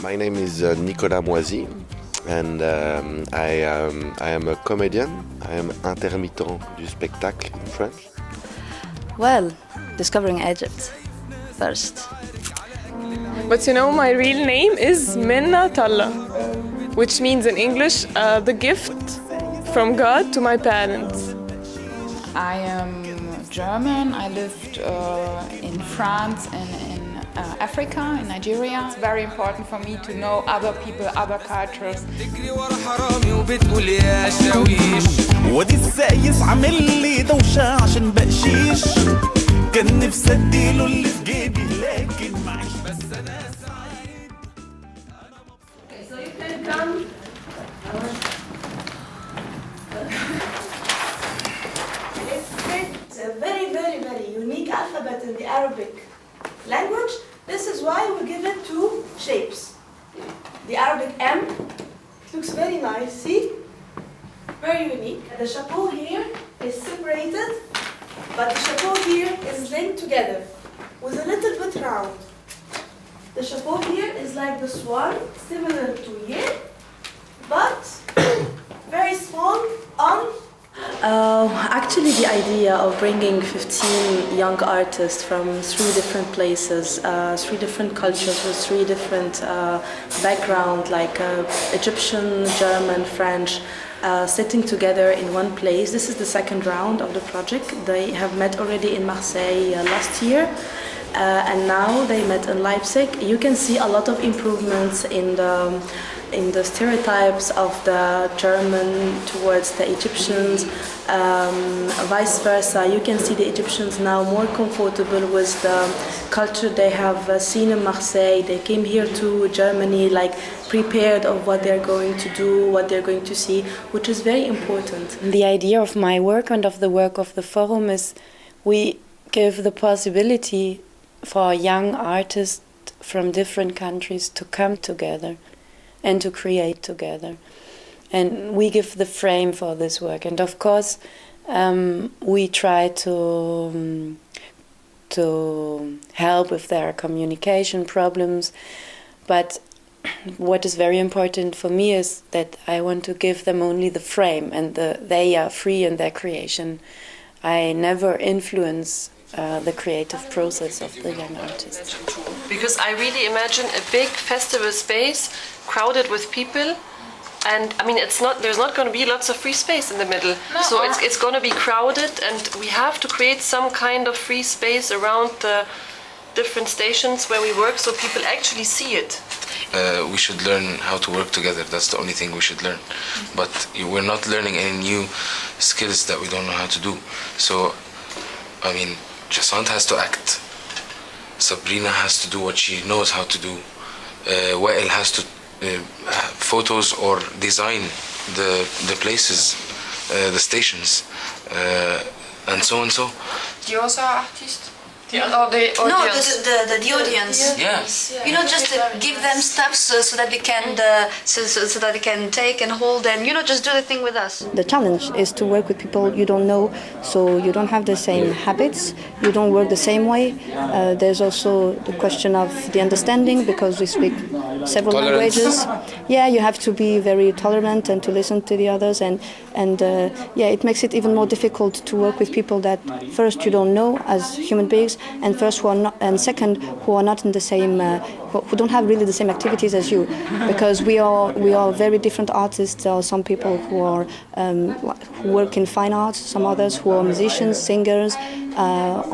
My name is Nicolas Moisy, and I am a comedian. I am intermittent du spectacle in French. Well, discovering Egypt first. But you know, my real name is Minna Talla, which means in English, the gift from God to my parents. I am German. I lived in France and in Africa, in Nigeria. It's very important for me to know other people, other cultures. ودي السايس عامل لي دوشة عشان بقشيش كان نفسي اديله اللي في جيبي لكن معيش بس انا سعيد. Okay, so you can come. It's a very, very, very unique alphabet in the Arabic language. This is why we give it two shapes. The Arabic M, it looks very nice, see? Very unique. The chapeau here is separated, but the chapeau here is linked together with a little bit round. The chapeau here is like this one, similar to here, but very small on. Actually, the idea of bringing 15 young artists from 3 different places, 3 different cultures with 3 different backgrounds, like Egyptian, German, French, sitting together in one place. This is the second round of the project. They have met already in Marseille last year, and now they met in Leipzig. You can see a lot of improvements in the stereotypes of the German towards the Egyptians, vice versa. You can see the Egyptians now more comfortable with the culture they have seen in Marseille. They came here to Germany like prepared of what they're going to do, what they're going to see, which is very important. The idea of my work and of the work of the forum is we give the possibility for young artists from different countries to come together and to create together. And we give the frame for this work. And of course, we try to help if there are communication problems. But what is very important for me is that I want to give them only the frame, and they are free in their creation. I never influence the creative process of the young artists. Because I really imagine a big festival space crowded with people, and I mean there's not going to be lots of free space in the middle. No, so it's going to be crowded, and we have to create some kind of free space around the different stations where we work so people actually see it. We should learn how to work together. That's the only thing we should learn. But we're not learning any new skills that we don't know how to do. So, I mean, Jassant has to act. Sabrina has to do what she knows how to do. Wael has to photos or design the places, the stations, and so and so. You also are artist? Or the audience? No, the audience. Yes. You know, just give them stuff so that they can so that they can take and hold and just do the thing with us. The challenge is to work with people you don't know, so you don't have the same habits, you don't work the same way. There's also the question of the understanding, because we speak several languages. Yeah, you have to be very tolerant and to listen to the others, and it makes it even more difficult to work with people that first you don't know as human beings, and first who are not, and second who are not in the same, who don't have really the same activities as you, because we are very different artists. There are some people who are who work in fine arts, some others who are musicians, singers,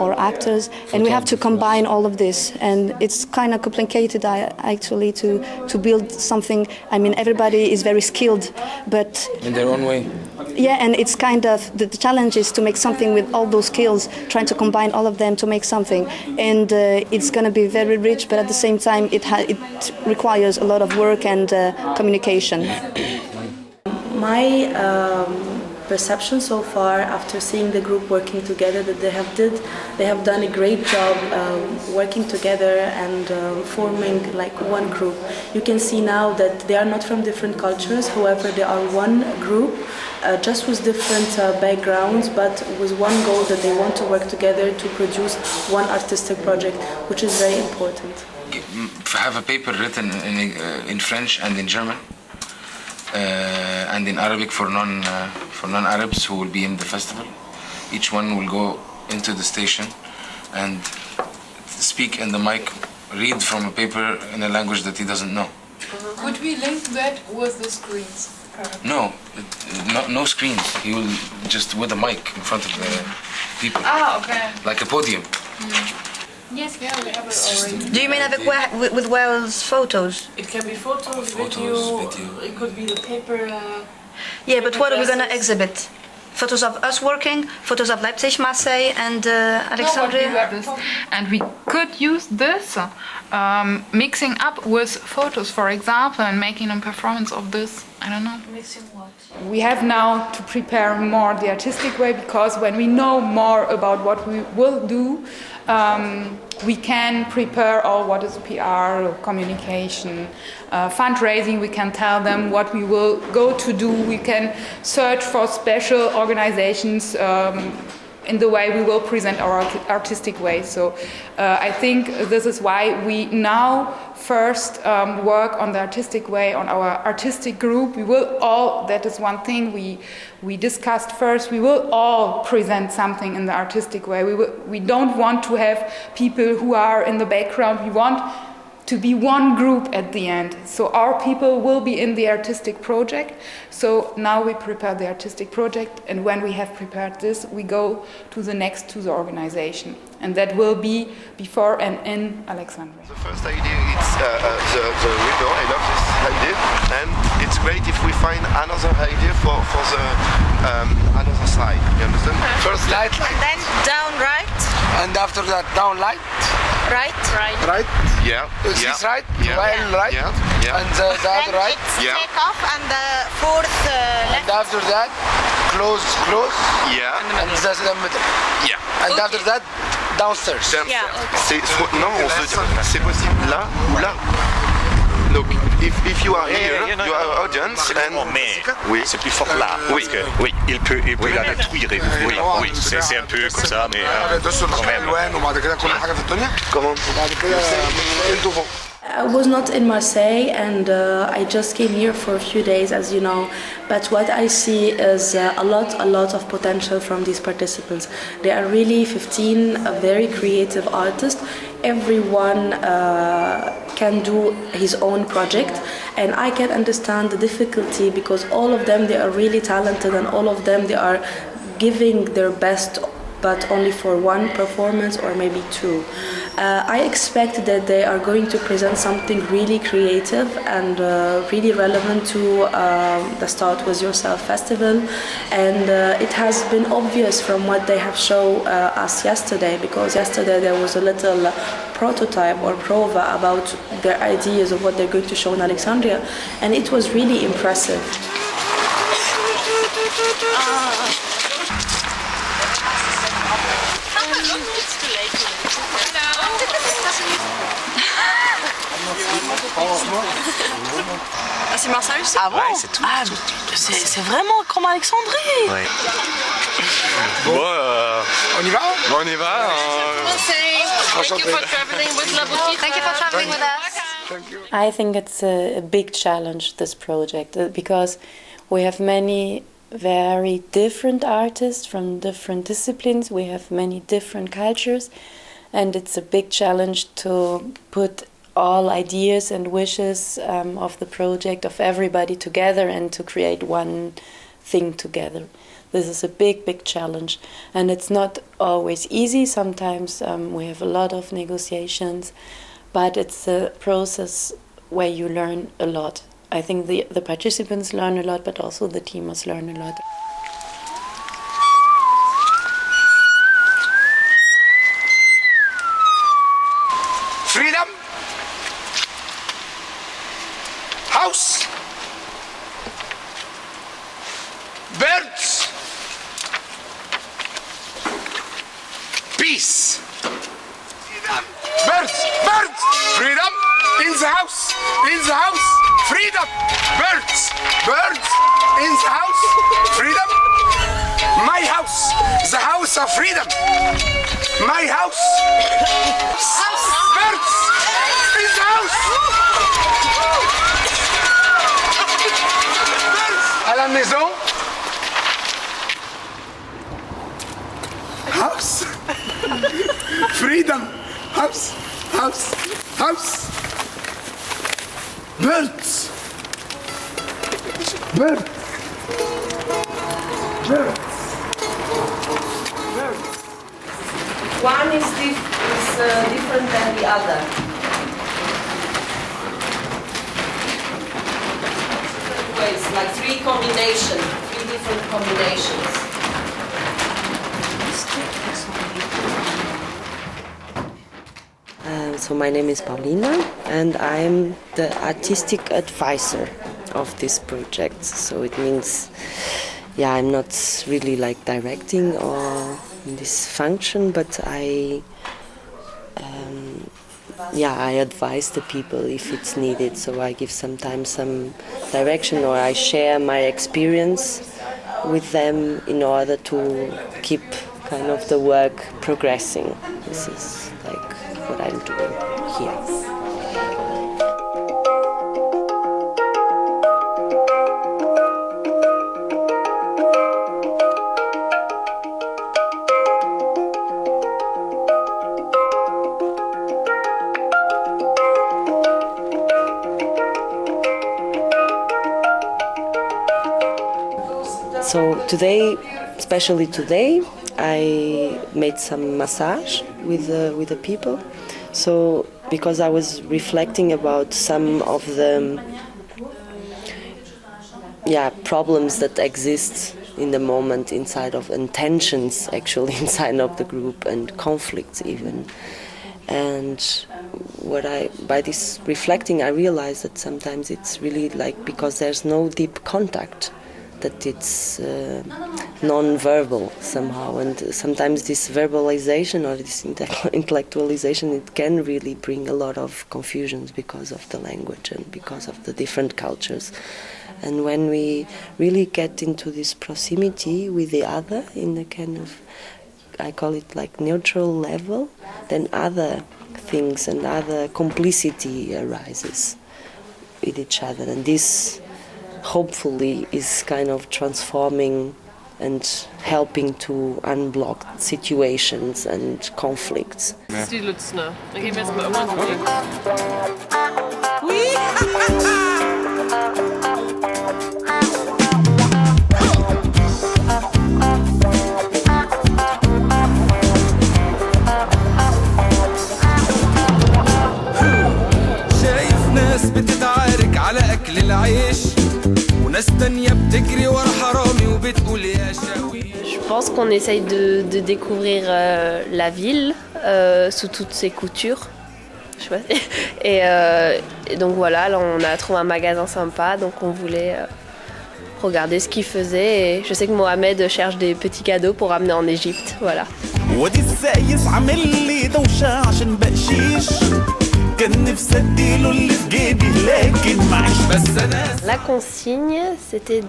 or actors, and we have to combine all of this, and it's kind of complicated actually to build something. I mean, everybody is very skilled, but in their own way. Yeah, and it's kind of the challenge is to make something with all those skills, trying to combine all of them to make something, and it's going to be very rich, but at the same time it requires a lot of work and communication. My perception so far, after seeing the group working together, that they have done a great job working together and forming like one group. You can see now that they are not from different cultures, however they are one group, just with different backgrounds, but with one goal, that they want to work together to produce one artistic project, which is very important. have a paper written in French and in German, and in Arabic for non-Arabs who will be in the festival. Each one will go into the station and speak in the mic, read from a paper in a language that he doesn't know. Could we link that with the screens? No screens. He will just with a mic in front of the people. Ah, okay. Like a podium. Yes, yeah, we have it already. Do you mean with Wales photos? It can be photos, video. It could be the paper. Yeah, but what are we going to exhibit? Photos of us working, photos of Leipzig, Marseille, and Alexandria. And we could use this mixing up with photos, for example, and making a performance of this. I don't know. Mixing what? We have now to prepare more the artistic way, because when we know more about what we will do, we can prepare all what is PR, communication, fundraising. We can tell them what we will go to do. We can search for special organizations in the way we will present our artistic way. So I think this is why we now first work on the artistic way, on our artistic group. We will all, that is one thing we discussed first, we will all present something in the artistic way. We don't want to have people who are in the background. We want to be one group at the end. So our people will be in the artistic project. So now we prepare the artistic project, and when we have prepared this, we go to the next to the organization. And that will be before and in Alexandria. The first idea is the window. I love this idea, and it's great if we find another idea for the another side. You understand? First light, And then down right. and after that down light. Right. Right? Yeah. Is Yeah. this right? Yeah. Well, right? Yeah. Yeah. And the other right? Yeah. Take off and the fourth And after that, close. Yeah. And that's the middle. Yeah. And after that, downstairs. Non, on se dit, c'est possible là ou là. Donc, if you are here, you are audience, and mais c'est plus fort là. Parce que, il peut la détruire. Oui, c'est un peu comme ça, mais quand même. Comment? I was not in Marseille, and I just came here for a few days, as you know. But what I see is a lot of potential from these participants. They are really 15 very creative artists. Everyone can do his own project, and I can understand the difficulty, because all of them, they are really talented, and all of them, they are giving their best, but only for one performance or maybe two. I expect that they are going to present something really creative and really relevant to the Start With Yourself festival, and it has been obvious from what they have shown us yesterday, because yesterday there was a little prototype or prova about their ideas of what they're going to show in Alexandria, and it was really impressive. It's too late. Ah, c'est Marseille aussi? Ah bon? Ouais, c'est tout. Ah, c'est vraiment comme Alexandrie. Ouais. Bon, on y va? On y va. Thank you for traveling with La Boutique. Thank you for traveling with us. I think it's a big challenge, this project, because we have many very different artists from different disciplines. We have many different cultures, and it's a big challenge to put all ideas and wishes of the project of everybody together and to create one thing together. This is a big challenge, and it's not always easy. Sometimes we have a lot of negotiations, but it's a process where you learn a lot. I think the participants learn a lot, but also the team must learn a lot. Freedom. House. Birds. Peace. Birds. Freedom. In the house. Freedom. Birds. In the house. Freedom. My house. The house of freedom. My house. Birds. ins Haus! À la maison. House. Freedom. House. House. House. Birds. Birds. Birds. One is different than the other. Ways, like three different combinations. So my name is Paulina and I'm the artistic advisor of this project. So it means, yeah, I'm not really like directing or in this function, but I advise the people if it's needed. So I give sometimes some direction or I share my experience with them in order to keep kind of the work progressing. This is like what I'm doing here. So today, especially today, I made some massage with the people. So because I was reflecting about some of the problems that exist in the moment inside of, and tensions actually inside of the group and conflicts even. And by this reflecting, I realized that sometimes it's really like because there's no deep contact, that it's non-verbal somehow, and sometimes this verbalization or this intellectualization, it can really bring a lot of confusions because of the language and because of the different cultures. And when we really get into this proximity with the other in a kind of, I call it like neutral level, then other things and other complicity arises with each other, and this hopefully is kind of transforming and helping to unblock situations and conflicts. Das ist die Lützner. Da gehen wir jetzt mal irgendwann durch. شايف ناس بتتعارك على أكل العيش وناس تانية بتجري ورا حرامي وبتقول يا شاوي. Je pense qu'on essaye de découvrir la ville sous toutes ses coutures. Je sais pas. Et donc voilà, là on a trouvé un magasin sympa, donc on voulait regarder ce qu'ils faisaient. Et je sais que Mohamed cherche des petits cadeaux pour ramener en Égypte. Voilà. La consigne, c'était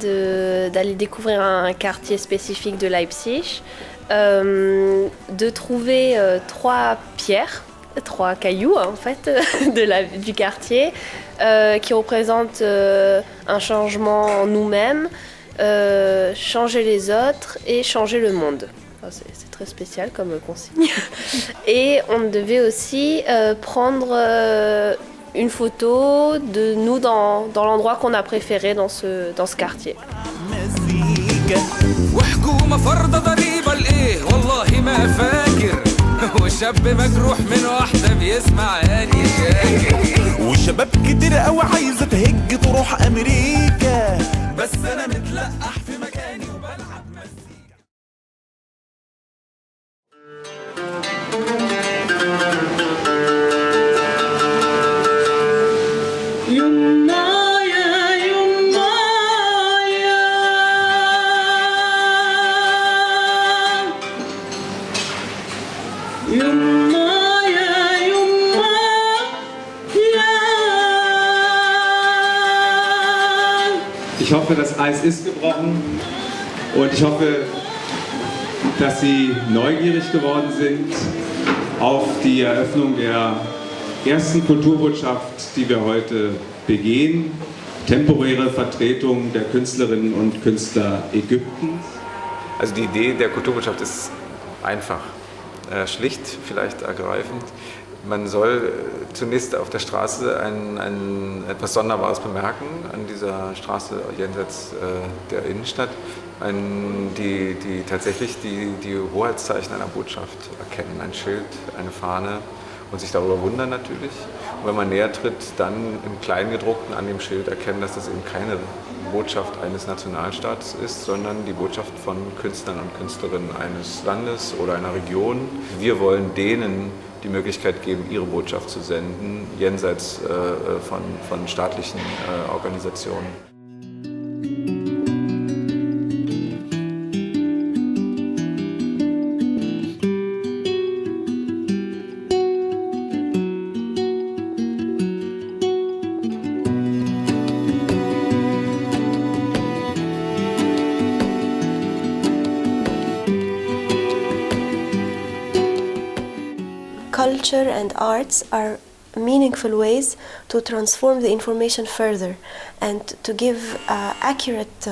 d'aller découvrir un quartier spécifique de Leipzig, de trouver 3 pierres, 3 cailloux en fait du quartier, qui représentent un changement en nous-mêmes, changer les autres et changer le monde. Enfin, c'est très spécial comme consigne. Et on devait aussi prendre une photo de nous dans l'endroit qu'on a préféré dans ce quartier. وحكومة فرض ضريبة لإيه والله ما فاكر وشاب مجروح من واحدة بيسمع هاني شاكر وشباب كتير قوي عايزة تهج تروح أمريكا بس أنا متلقح في مكاني وبلعب مزيكا. Ich hoffe, das Eis ist gebrochen und ich hoffe, dass Sie neugierig geworden sind auf die Eröffnung der ersten Kulturbotschaft, die wir heute begehen. Temporäre Vertretung der Künstlerinnen und Künstler Ägyptens. Also die Idee der Kulturbotschaft ist einfach, schlicht, vielleicht ergreifend. Man soll zunächst auf der Straße etwas Sonderbares bemerken, an dieser Straße jenseits der Innenstadt, die tatsächlich die Hoheitszeichen einer Botschaft erkennen, ein Schild, eine Fahne und sich darüber wundern natürlich. Und wenn man näher tritt, dann im Kleingedruckten an dem Schild erkennen, dass das eben keine Botschaft eines Nationalstaates ist, sondern die Botschaft von Künstlern und Künstlerinnen eines Landes oder einer Region. Wir wollen denen die Möglichkeit geben, ihre Botschaft zu senden, jenseits von staatlichen Organisationen. Culture and arts are meaningful ways to transform the information further and to give accurate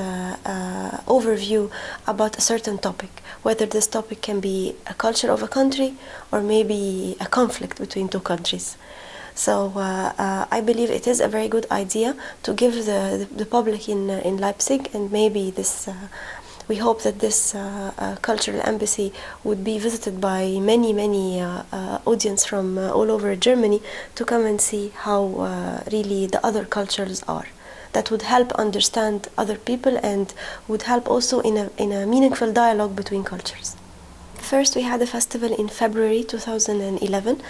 overview about a certain topic, whether this topic can be a culture of a country or maybe a conflict between two countries. So I believe it is a very good idea to give the public in Leipzig, and maybe this we hope that this cultural embassy would be visited by many audience from all over Germany to come and see how really the other cultures are. That would help understand other people and would help also in a meaningful dialogue between cultures. First, we had a festival in February 2011.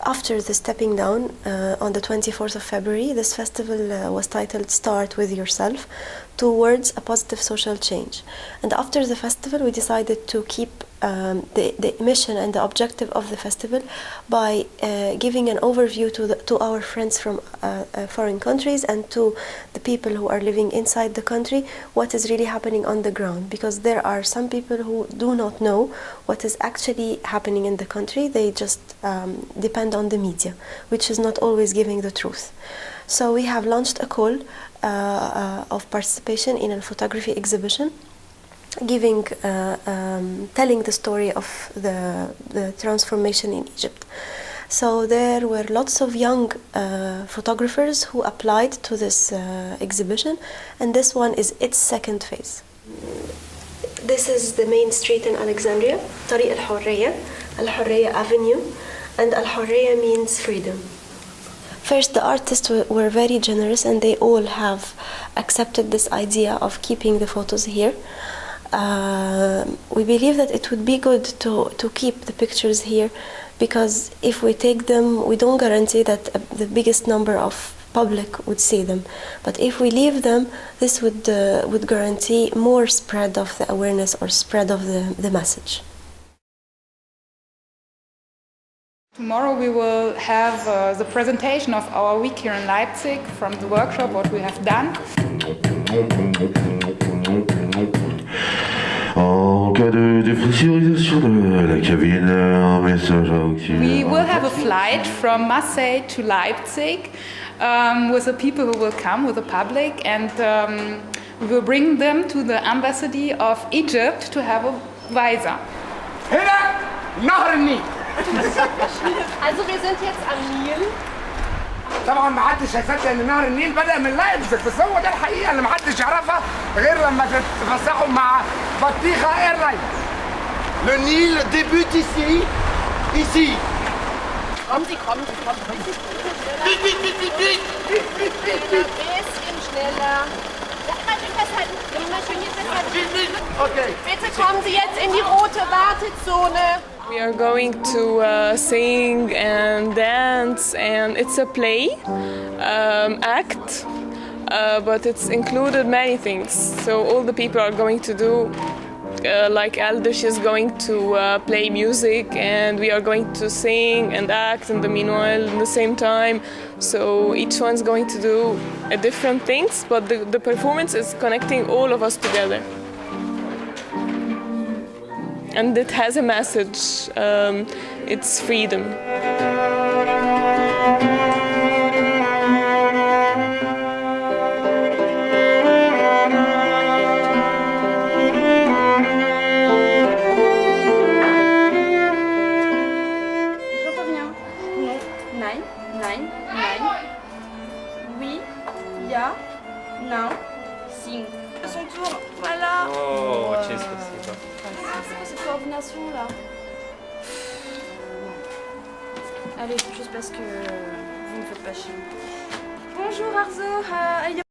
After the stepping down on the 24th of February, this festival was titled Start With Yourself, towards a positive social change. And after the festival, we decided to keep the mission and the objective of the festival by giving an overview to our friends from foreign countries and to the people who are living inside the country what is really happening on the ground, because there are some people who do not know what is actually happening in the country. They just depend on the media, which is not always giving the truth. So we have launched a call of participation in a photography exhibition, giving, telling the story of the transformation in Egypt. So there were lots of young photographers who applied to this exhibition, and this one is its second phase. This is the main street in Alexandria, طريق الحرية, Al-Hurriya Avenue, and Al-Hurriya means freedom. First, the artists were very generous, and they all have accepted this idea of keeping the photos here. We believe that it would be good to keep the pictures here, because if we take them, we don't guarantee that the biggest number of public would see them. But if we leave them, this would guarantee more spread of the awareness or spread of the message. Tomorrow we will have the presentation of our week here in Leipzig from the workshop, what we have done. We will have a flight from Marseille to Leipzig with the people who will come, with the public, and we will bring them to the embassy of Egypt to have a visa. Also wir sind jetzt am Nil. طبعا ما حدش هيصدق ان نهر النيل بدأ من لايبزيج، بس هو ده الحقيقه اللي ما حدش يعرفها غير لما تتفسحوا مع بطيخه ايرلاين. Le Nil débute ici. Kommen Sie. Bisschen schneller. Ja, immer schön festhalten. Immer schön hier festhalten. Okay. Bitte kommen Sie jetzt in die rote Wartezone. We are going to sing and dance, and it's a play act, but it's included many things. So all the people are going to do, like Aldish is going to play music, and we are going to sing and act in the meanwhile at the same time. So each one's going to do different things, but the performance is connecting all of us together. And it has a message, it's freedom. Son tour, voilà. Oh, cheers, спасибо. C'est quoi cette coordination là? Allez, juste parce que vous me faites pas chier. Bonjour Arzo,